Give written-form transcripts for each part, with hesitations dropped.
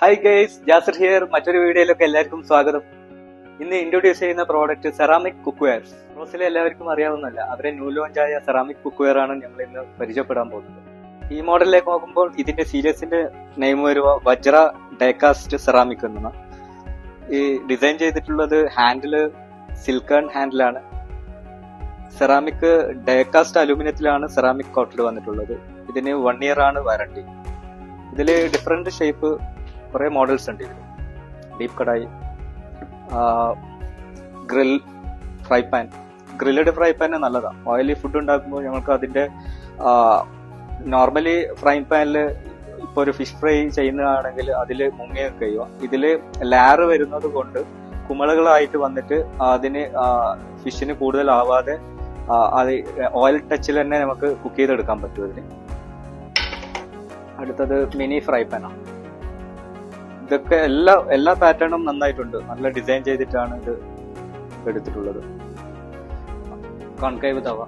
Hi guys, Jasar here. മറ്റൊരു വീഡിയോയിലൊക്കെ എല്ലാവർക്കും സ്വാഗതം. ഇന്ന് ഇൻട്രൊഡ്യൂസ് ചെയ്യുന്ന പ്രോഡക്റ്റ് സെറാമിക് കുക്ക്വെയർസ്. റോസിലെ എല്ലാവർക്കും അറിയാവുന്നല്ല, അവരെ ന്യൂ ലോഞ്ച് ആയ സെറാമിക് കുക്ക്വെയർ ആണ് ഞങ്ങൾ ഇന്ന് പരിചയപ്പെടാൻ പോകുന്നത്. ഈ മോഡലിലേക്ക് നോക്കുമ്പോൾ ഇതിന്റെ സീരീസിന്റെ നെയിം വരുക വജ്ര ഡേകാസ്റ്റ് സെറാമിക് എന്നാണ്. ഈ ഡിസൈൻ ചെയ്തിട്ടുള്ളത് ഹാൻഡില് സിൽക്കൺ ഹാൻഡിലാണ്. സെറാമിക് ഡേകാസ്റ്റ് അലൂമിനിയത്തിലാണ് സെറാമിക് കോട്ടഡ് വന്നിട്ടുള്ളത്. ഇതിന് 1 year ആണ് വാറണ്ടി. ഇതില് ഡിഫറെന്റ് ഷേപ്പ് കുറെ മോഡൽസ് ഉണ്ട്. ഇതിൽ deep kadai, grill, fry pan. Grilled fry pan നല്ലതാണ്. ഓയിലി ഫുഡ് ഉണ്ടാക്കുമ്പോൾ ഞങ്ങൾക്ക് അതിന്റെ നോർമലി ഫ്രൈ പാനിൽ ഇപ്പൊ ഒരു ഫിഷ് ഫ്രൈ ചെയ്യുന്നതാണെങ്കിൽ അതിൽ മുങ്ങിയൊക്കെ ചെയ്യുക. ഇതില് ലാറ് വരുന്നത് കൊണ്ട് കുമിളകളായിട്ട് വന്നിട്ട് അതിന് ഫിഷിന് കൂടുതൽ ആവാതെ അത് ഓയിൽ ടച്ചിൽ തന്നെ നമുക്ക് കുക്ക് ചെയ്തെടുക്കാൻ പറ്റും. ഇതിന് അടുത്തത് മിനി ഫ്രൈ പാനാണ്. ഇതൊക്കെ എല്ലാ പാറ്റേണും നന്നായിട്ടുണ്ട്. നല്ല ഡിസൈൻ ചെയ്തിട്ടാണ് ഇത് എടുത്തിട്ടുള്ളത്. കോൺകേവ് തവ,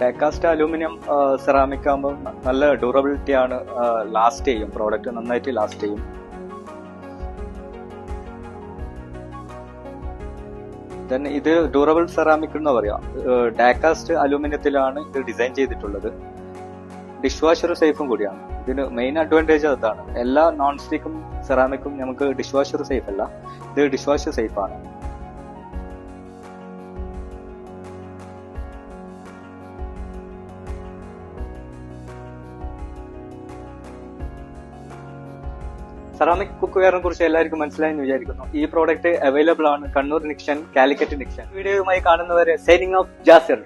ഡേകാസ്റ്റ് അലൂമിനിയം സെറാമിക് ആകുമ്പോൾ നല്ല ഡ്യൂറബിലിറ്റി ആണ്, ലാസ്റ്റ് ചെയ്യും. പ്രോഡക്റ്റ് നന്നായിട്ട് ലാസ്റ്റ് ചെയ്യും. ഇത് ഡ്യൂറബിൾ സെറാമിക് എന്ന് പറയാം. ഡേകാസ്റ്റ് അലൂമിനിയത്തിലാണ് ഇത് ഡിസൈൻ ചെയ്തിട്ടുള്ളത്. ഡിഷ് വാഷർ സേഫും കൂടിയാണ്. ഇതിന് മെയിൻ അഡ്വാൻറ്റേജ് അതാണ്. എല്ലാ നോൺ സ്റ്റിക്കും സെറാമിക്കും നമുക്ക് ഡിഷ് വാഷർ സേഫ് അല്ല, ഇത് ഡിഷ് വാഷർ സേഫ് ആണ്. സെറാമിക് കുക്ക്വെയറിനെ കുറിച്ച് എല്ലാവർക്കും മനസ്സിലായെന്ന് വിചാരിക്കുന്നു. ഈ പ്രോഡക്റ്റ് അവൈലബിൾ ആണ് കണ്ണൂർ നിക്ഷൻ, കാലിക്കറ്റ് നിക്ഷൻ. വീഡിയോയുമായി കാണുന്നവരെ സൈനിങ് ഓഫ് ജാസിർ.